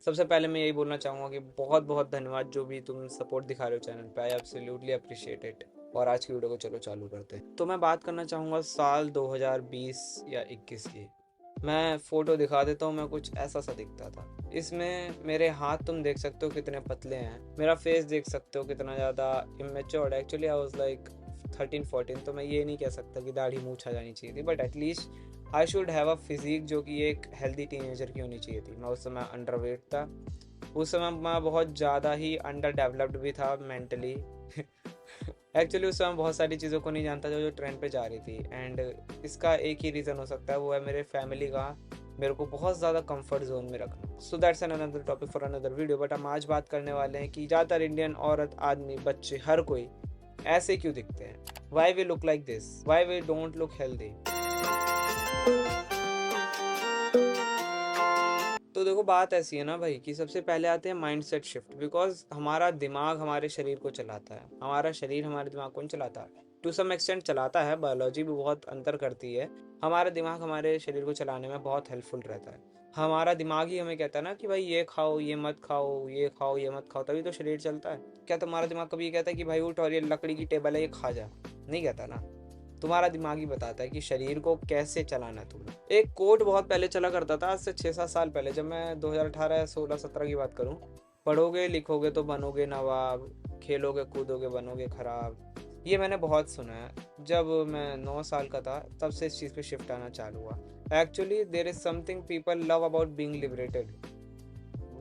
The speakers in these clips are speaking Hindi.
सबसे पहले मैं यही बोलना चाहूँगा कि बहुत बहुत धन्यवाद जो भी तुम सपोर्ट दिखा रहे हो चैनल पे। I absolutely appreciate it. और आज की वीडियो को चलो चालू करते हैं। तो मैं बात करना चाहूँगा साल 2020 या 21 की। मैं फ़ोटो दिखा देता हूँ, मैं कुछ ऐसा सा दिखता था। इसमें मेरे हाथ तुम देख सकते हो कितने पतले हैं, मेरा फेस देख सकते हो कितना ज़्यादा immatured. Actually I was like 13-14, तो मैं ये नहीं कह सकता कि दाढ़ी मूंछ आ जानी चाहिए थी, but at least I should have a physique जो कि एक हेल्दी टीनेजर की होनी चाहिए थी। मैं उस समय अंडरवेट था, उस समय मैं बहुत ज़्यादा ही अंडर डेवलप्ड भी था मेंटली। एक्चुअली उस समय बहुत सारी चीज़ों को नहीं जानता जो जो ट्रेंड पे जा रही थी। एंड इसका एक ही रीज़न हो सकता है, वो है मेरे फैमिली का मेरे को बहुत ज़्यादा कंफर्ट जोन में रखना। So that's an another topic for another video. But हम आज बात करने वाले हैं कि ज़्यादातर इंडियन औरत, आदमी, बच्चे, हर कोई ऐसे क्यों दिखते हैं। Why we look like this, why we don't look healthy. तो देखो बात ऐसी है ना भाई कि सबसे पहले आते हैं माइंडसेट शिफ्ट। बिकॉज हमारा दिमाग हमारे शरीर को चलाता है, हमारा शरीर हमारे दिमाग को नहीं चलाता। टू सम एक्सटेंट चलाता है, बायोलॉजी भी बहुत अंतर करती है। हमारा दिमाग हमारे शरीर को चलाने में बहुत हेल्पफुल रहता है। हमारा दिमाग ही हमें कहता है ना कि भाई ये खाओ, ये मत खाओ, ये खाओ, ये मत खाओ, तभी तो शरीर चलता है। क्या तुम्हारा दिमाग कभी ये कहता है कि भाई उठ और ये लकड़ी की टेबल है ये खा जा? नहीं कहता ना। तुम्हारा दिमाग ही बताता है कि शरीर को कैसे चलाना है तुम्हें। एक कोट बहुत पहले चला करता था, आज से 6-7 साल पहले, जब मैं 2018 16-17 की बात करूं। पढ़ोगे लिखोगे तो बनोगे नवाब, खेलोगे कूदोगे बनोगे खराब। ये मैंने बहुत सुना है। जब मैं 9 साल का था तब से इस चीज़ पे शिफ्ट आना चालू हुआ। Actually there is something people love about being liberated,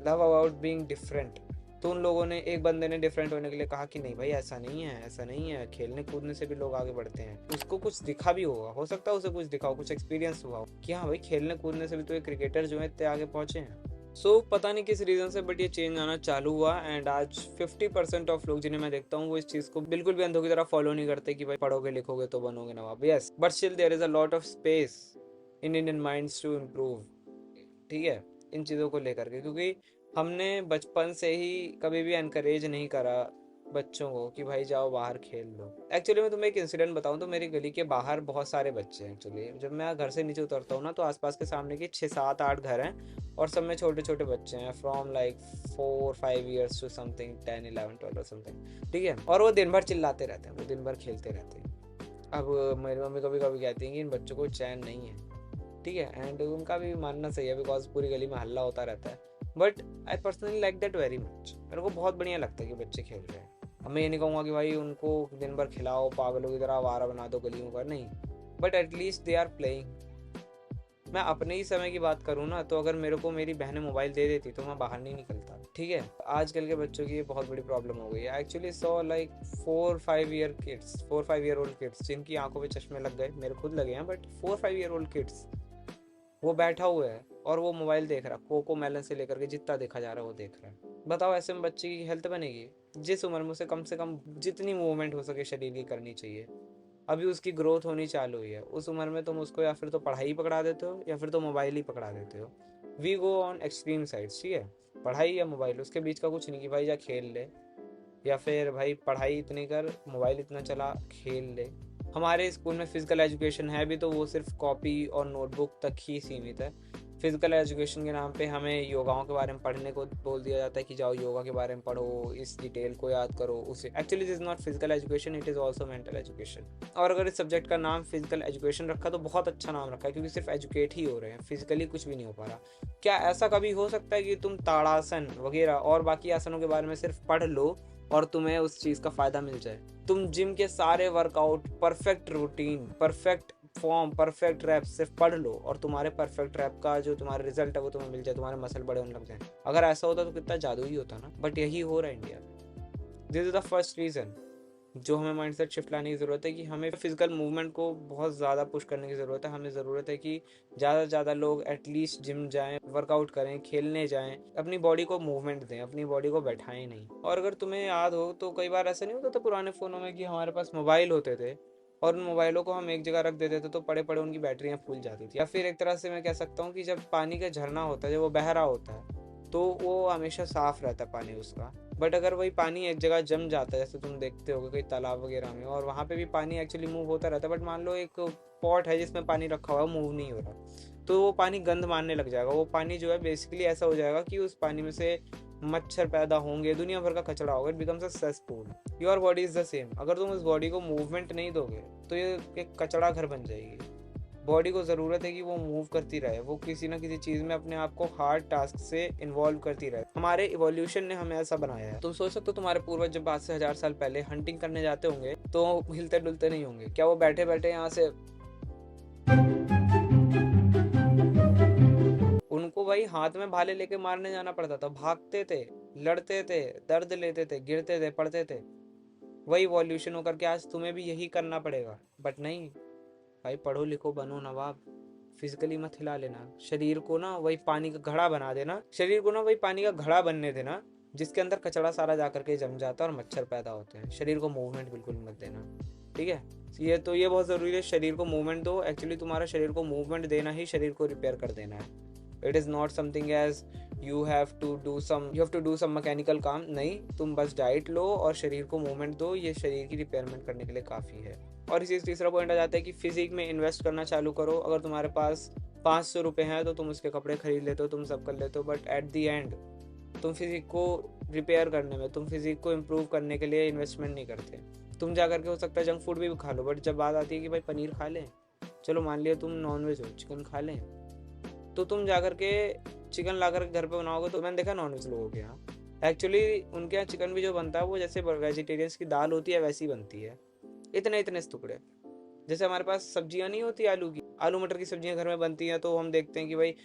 love about being different. तो उन लोगों ने, एक बंदे ने डिफरेंट होने के लिए कहा कि नहीं भाई ऐसा नहीं है, ऐसा नहीं है, खेलने कूदने से भी लोग आगे बढ़ते हैं। उसको कुछ दिखा भी होगा, हो सकता है उसे कुछ दिखा हो, कुछ एक्सपीरियंस हुआ हो कि हाँ भाई खेलने कूदने से भी तो ये क्रिकेटर जो है इतने आगे पहुंचे हैं। सो पता नहीं किस रीज़न से बट ये चेंज आना चालू हुआ। एंड आज 50% ऑफ लोग जिन्हें मैं देखता हूँ वो इस चीज़ को बिल्कुल भी अंधों की तरह फॉलो नहीं करते कि भाई पढ़ोगे लिखोगे तो बनोगे नवाब। Yes, but still there is a lot of space in Indian minds to improve. ठीक है, इन चीज़ों को लेकर के, क्योंकि हमने बचपन से ही कभी भी एनकरेज नहीं करा बच्चों को कि भाई जाओ बाहर खेल लो। एक्चुअली मैं तुम्हें एक इंसिडेंट बताऊं तो मेरी गली के बाहर बहुत सारे बच्चे हैं। एक्चुअली जब मैं घर से नीचे उतरता हूँ ना तो आसपास के सामने के 6-7-8 घर हैं और सब में छोटे छोटे बच्चे हैं, from like 4-5 years to something 10-11-12 something. ठीक है, और वो दिन भर चिल्लाते रहते हैं, वो दिन भर खेलते रहते हैं। अब मेरी मम्मी कभी कभी कहती है कि इन बच्चों को चैन नहीं है। ठीक है, एंड उनका भी मानना सही है बिकॉज पूरी गली में हल्ला होता रहता है। But I personally like that very much. मेरे को बहुत बढ़िया लगता है कि बच्चे खेल रहे हैं। अब मैं ये नहीं कहूँगा कि भाई उनको दिन भर खिलाओ, पागलों की तरह आवारा बना दो गलियों का, नहीं। But at least they are playing. मैं अपने ही समय की बात करूँ ना तो अगर मेरे को मेरी बहनें मोबाइल दे देती तो मैं बाहर नहीं निकलता। ठीक है, आजकल के बच्चों की ये बहुत बड़ी प्रॉब्लम हो गई है। Actually so like 4-5 year old kids जिनकी आंखों पे चश्मे लग गए, मेरे खुद लगे हैं, बट 4-5 ईयर ओल्ड किड्स वो बैठा हुआ है और वो मोबाइल देख रहा है। कोको मेलन से लेकर के जितना देखा जा रहा है वो देख रहा है। बताओ ऐसे में बच्चे की हेल्थ बनेगी? जिस उम्र में उसे कम से कम जितनी मूवमेंट हो सके शरीर की करनी चाहिए। अभी उसकी ग्रोथ होनी चालू हुई है, उस उम्र में तुम उसको या फिर तो पढ़ाई पकड़ा देते हो या फिर तो मोबाइल ही पकड़ा देते हो। We go on extreme sides. ठीक है, पढ़ाई या मोबाइल, उसके बीच का कुछ नहीं कि भाई जा खेल ले, या फिर भाई पढ़ाई इतनी कर, मोबाइल इतना चला, खेल ले। हमारे स्कूल में फिजिकल एजुकेशन है भी तो वो सिर्फ कॉपी और नोटबुक तक ही सीमित है। फिजिकल एजुकेशन के नाम पे हमें योगाओं के बारे में पढ़ने को बोल दिया जाता है कि जाओ योगा के बारे में पढ़ो, इस डिटेल को याद करो उसे। Actually it is not physical education, it is also mental education. और अगर इस सब्जेक्ट का नाम फिजिकल एजुकेशन रखा तो बहुत अच्छा नाम रखा है, क्योंकि सिर्फ एजुकेट ही हो रहे हैं, फिजिकली कुछ भी नहीं हो पा रहा। क्या ऐसा कभी हो सकता है कि तुम ताड़ासन वगैरह और बाकी आसनों के बारे में सिर्फ पढ़ लो और तुम्हें उस चीज़ का फ़ायदा मिल जाए? तुम जिम के सारे workout, perfect routine, perfect form, perfect rep सिर्फ पढ़ लो और तुम्हारे परफेक्ट रैप का जो तुम्हारा रिजल्ट है वो तुम्हें मिल जाए, तुम्हारे मसल बड़े होने लग जाए। अगर ऐसा होता तो कितना जादू ही होता ना। बट यही हो रहा है इंडिया में। This is the first reason जो हमें माइंडसेट शिफ्ट लाने की ज़रूरत है कि हमें फिजिकल मूवमेंट को बहुत ज़्यादा पुश करने की ज़रूरत है। हमें ज़रूरत है कि ज़्यादा से ज़्यादा लोग एटलीस्ट जिम जाएं, वर्कआउट करें, खेलने जाएं, अपनी बॉडी को मूवमेंट दें, अपनी बॉडी को बैठाएं नहीं। और अगर तुम्हें याद हो तो कई बार ऐसा नहीं होता था पुराने फ़ोनों में कि हमारे पास मोबाइल होते थे और उन मोबाइलों को हम एक जगह रख देते थे तो पड़े पड़े उनकी बैटरियाँ फूल जाती थी। या फिर एक तरह से मैं कह सकता हूँ कि जब पानी का झरना होता है, जब वो बह रहा होता है तो वो हमेशा साफ रहता है पानी उसका। बट अगर वही पानी एक जगह जम जाता है, जैसे तुम देखते हो कोई तालाब वगैरह में, और वहाँ पे भी पानी एक्चुअली मूव होता रहता है, बट मान लो एक पॉट है जिसमें पानी रखा हुआ है, मूव नहीं हो रहा, तो वो पानी गंद मारने लग जाएगा। वो पानी जो है बेसिकली ऐसा हो जाएगा कि उस पानी में से मच्छर पैदा होंगे, दुनिया भर का कचरा होगा, it becomes a cesspool. Your body is the same. अगर तुम उस बॉडी को मूवमेंट नहीं दोगे तो ये एक कचड़ा घर बन जाएगी। बॉडी को ज़रूरत है कि वो मूव करती रहे, वो किसी ना किसी चीज़ में अपने आप को हार्ड टास्क से इन्वॉल्व करती रहे। हमारे इवोल्यूशन ने हमें ऐसा बनाया है। तुम सोच सकते हो तुम्हारे पूर्वज जब आज से 1000 साल पहले हंटिंग करने जाते होंगे तो हिलते डुलते नहीं होंगे क्या? वो बैठे बैठे यहाँ से, उनको भाई हाथ में भाले लेके मारने जाना पड़ता था, भागते थे, लड़ते थे, दर्द लेते थे, गिरते थे, पड़ते थे। वही इवोल्यूशन होकर के आज तुम्हें भी यही करना पड़ेगा। बट नहीं भाई, पढ़ो लिखो बनो नवाब, फिजिकली मत हिला लेना। शरीर को ना वही पानी का घड़ा बना देना, शरीर को ना वही पानी का घड़ा बनने देना जिसके अंदर कचरा सारा जा करके जम जाता है और मच्छर पैदा होते हैं। शरीर को मूवमेंट बिल्कुल मत देना, ठीक है? ये बहुत ज़रूरी है, शरीर को मूवमेंट दो। एक्चुअली तुम्हारा शरीर को मूवमेंट देना ही शरीर को रिपेयर कर देना है। It is not something as you have to do some mechanical काम। नहीं, तुम बस डाइट लो और शरीर को मूवमेंट दो, ये शरीर की रिपेयरमेंट करने के लिए काफ़ी है। और इसी तीसरा पॉइंट आ जाता है कि फिजिक में इन्वेस्ट करना चालू करो। अगर तुम्हारे पास 500 रुपये हैं तो तुम उसके कपड़े खरीद लेते हो, तुम सब कर लेते हो, बट एट दी एंड तुम फिजिक को रिपेयर करने में, तुम फिजिक को इम्प्रूव करने के लिए इन्वेस्टमेंट नहीं करते। तुम जा करके हो सकता है जंक फूड भी खा लो, बट जब बात आती है कि भाई पनीर खा लें, चलो मान लिया तुम नॉनवेज हो, चिकन खा लें, तो तुम जा करके चिकन ला कर घर पे बनाओगे। तो मैंने देखा नॉनवेज लोगों के यहाँ, एक्चुअली उनके यहाँ चिकन भी जो बनता है वो जैसे वेजिटेरियंस की दाल होती है वैसी बनती है, इतने इतने टुकड़े। जैसे हमारे पास सब्जियां नहीं होती आलू की, आलू मटर की सब्जियां घर में बनती हैं, तो हम देखते हैं कि भाई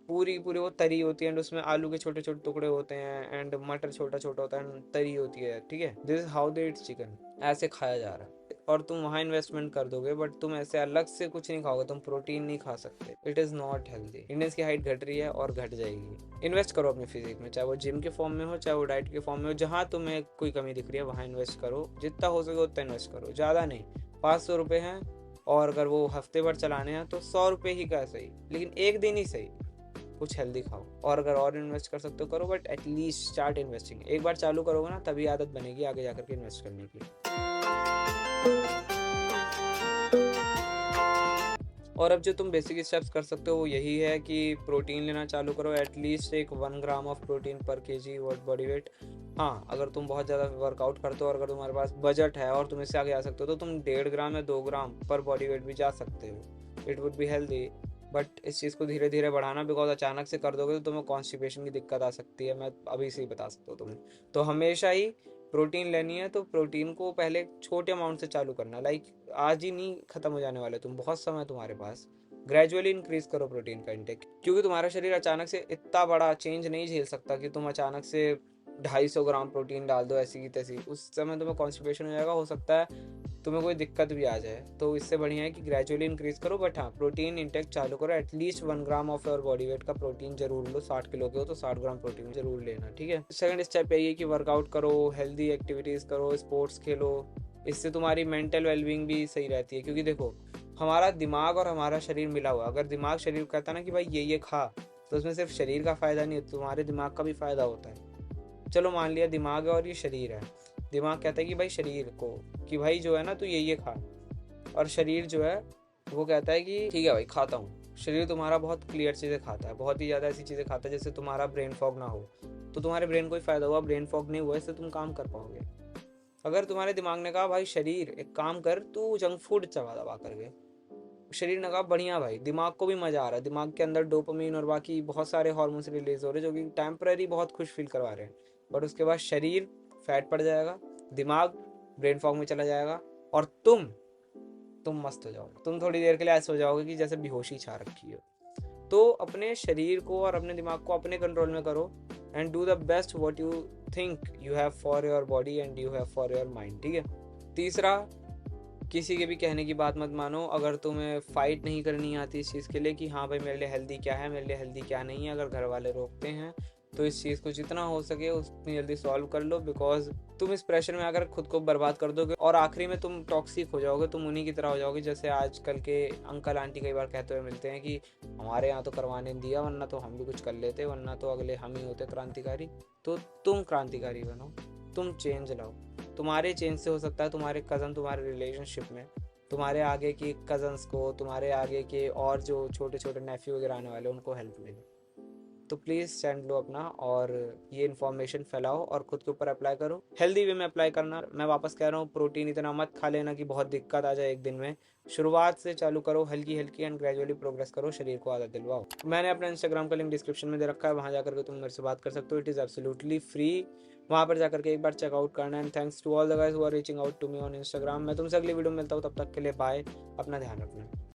पूरी पूरी वो तरी होती है एंड उसमें आलू के छोटे छोटे टुकड़े होते हैं एंड मटर छोटा छोटा होता है, तरी होती है, ठीक है? This is how they it's chicken, ऐसे खाया जा रहा है। और तुम वहाँ इन्वेस्टमेंट कर दोगे, बट तुम ऐसे अलग से कुछ नहीं खाओगे, तुम प्रोटीन नहीं खा सकते। It is not healthy. Indians की हाइट घट रही है और घट जाएगी। इन्वेस्ट करो अपनी फिजिक में, चाहे वो जिम के फॉर्म में हो, चाहे वो डाइट के फॉर्म में हो। जहाँ तुम्हें कोई कमी दिख रही है वहाँ इन्वेस्ट करो, जितना हो सके उतना इन्वेस्ट करो, ज़्यादा नहीं। 500 रुपये हैं और अगर वो हफ्ते भर चलाने हैं तो 100 रुपये ही का सही, लेकिन एक दिन ही सही कुछ हेल्दी खाओ। और अगर और इन्वेस्ट कर सकते हो करो, बट एटलीस्ट स्टार्ट इन्वेस्टिंग। एक बार चालू करोगे ना तभी आदत बनेगी आगे जाकर के इन्वेस्ट करने की। और अब जो तुम बेसिक स्टेप्स कर सकते हो वो यही है कि प्रोटीन लेना चालू करो, एटलीस्ट एक 1 ग्राम ऑफ प्रोटीन पर केजी बॉडी वेट। हाँ, अगर तुम बहुत ज़्यादा वर्कआउट करते हो और अगर तुम्हारे पास बजट है और तुम इससे आगे आ सकते हो तो तुम 1.5 ग्राम या 2 ग्राम पर बॉडी वेट भी जा सकते हो। It would be healthy, but इस चीज़ को धीरे धीरे बढ़ाना, बिकॉज अचानक से कर दोगे तो तुम्हें कॉन्स्टिपेशन की दिक्कत आ सकती है। मैं अभी से ही बता सकता हूँ तुम्हें। तो हमेशा ही प्रोटीन लेनी है तो प्रोटीन को पहले छोटे अमाउंट से चालू करना। लाइक आज ही नहीं ख़त्म हो जाने वाले तुम, बहुत समय तुम्हारे पास। ग्रेजुअली इंक्रीज करो प्रोटीन का इंटेक, क्योंकि तुम्हारा शरीर अचानक से इतना बड़ा चेंज नहीं झेल सकता कि तुम अचानक से 250 ग्राम प्रोटीन डाल दो ऐसी की तैसी। उस समय तुम्हें कॉन्स्टिपेशन हो जाएगा, हो सकता है तुम्हें कोई दिक्कत भी आ जाए। तो इससे बढ़िया है कि ग्रेजुअली इंक्रीज करो, बट हाँ प्रोटीन इंटेक चालू करो। At least 1 gram of your body weight का प्रोटीन जरूर लो। 60 किलो के हो तो 60 ग्राम प्रोटीन जरूर लेना, ठीक है? सेकंड स्टेप यही है कि वर्कआउट करो, हेल्दी एक्टिविटीज़ करो, स्पोर्ट्स खेलो। इससे तुम्हारी मेंटल वेलबींग भी सही रहती है, क्योंकि देखो हमारा दिमाग और हमारा शरीर मिला हुआ। अगर दिमाग शरीर कहता ना कि भाई ये खा, तो उसमें सिर्फ शरीर का फ़ायदा नहीं है, तुम्हारे दिमाग का भी फ़ायदा होता है। चलो मान लिया दिमाग है और ये शरीर है। दिमाग कहता है कि भाई शरीर को कि भाई जो है ना तू ये खा, और शरीर जो है वो कहता है कि ठीक है भाई खाता हूँ। शरीर तुम्हारा बहुत क्लियर चीज़ें खाता है, बहुत ही ज़्यादा ऐसी चीज़ें खाता है जिससे तुम्हारा ब्रेन फॉग ना हो। तो तुम्हारे ब्रेन को ही फ़ायदा हुआ, ब्रेन फॉग नहीं हुआ, इससे तुम काम कर पाओगे। अगर तुम्हारे दिमाग ने कहा भाई शरीर एक काम कर, तू जंक फूड चबा दबा करके, शरीर ने कहा बढ़िया भाई, दिमाग को भी मज़ा आ रहा है, दिमाग के अंदर डोपामिन और बाकी बहुत सारे हार्मोन्स रिलीज हो रहे हैं जो कि टेम्पररी बहुत खुश फील करवा रहे हैं। बट उसके बाद शरीर फैट पड़ जाएगा, दिमाग ब्रेन फॉग में चला जाएगा और तुम मस्त हो जाओगे। तुम थोड़ी देर के लिए ऐसे हो जाओगे कि जैसे बेहोशी छा रखी हो। तो अपने शरीर को और अपने दिमाग को अपने कंट्रोल में करो and do the best what you think you have for your body and you have for your mind, ठीक है? तीसरा, किसी के भी कहने की बात मत मानो। अगर तुम्हें फाइट नहीं करनी आती इस चीज़ के लिए कि हाँ भाई मेरे लिए हेल्दी क्या है, मेरे लिए हेल्दी क्या नहीं है, अगर घर वाले रोकते हैं तो इस चीज़ को जितना हो सके उतनी जल्दी सॉल्व कर लो, बिकॉज तुम इस प्रेशर में आकर खुद को बर्बाद कर दोगे और आखिरी में तुम टॉक्सिक हो जाओगे। तुम उन्हीं की तरह हो जाओगे जैसे आजकल के अंकल आंटी कई बार कहते हुए मिलते हैं कि हमारे यहाँ तो करवाने दिया, वरना तो हम भी कुछ कर लेते, वरना तो अगले हम ही होते क्रांतिकारी। तो तुम क्रांतिकारी बनो, तुम चेंज लाओ। तुम्हारे चेंज से हो सकता है तुम्हारे कज़न तुम्हारे रिलेशनशिप में तुम्हारे आगे की कज़न्स को, तुम्हारे आगे के और जो छोटे छोटे नेफ्यू वगैरह आने वाले उनको हेल्प मिले। तो प्लीज़ स्टैंड लो अपना और ये इन्फॉर्मेशन फैलाओ और खुद के ऊपर अप्लाई करो, हेल्दी वे में अप्लाई करना। मैं वापस कह रहा हूँ, प्रोटीन इतना मत खा लेना कि बहुत दिक्कत आ जाए एक दिन में। शुरुआत से चालू करो, हल्की हल्की एंड ग्रेजुअली प्रोग्रेस करो, शरीर को आदत दिलवाओ। मैंने अपना इंस्टाग्राम का लिंक डिस्क्रिप्शन में दे रखा है, वहाँ जाकर के तुम मेरे से बात कर सकते हो। इट इज़ एब्सोल्युटली फ्री, वहाँ पर जाकर के एक बार चेकआउट करना। And thanks to all the guys who are reaching out to me on Instagram. मैं तुमसे अगली वीडियो में मिलता हूँ, तब तक के लिए बाय, अपना ध्यान रखना।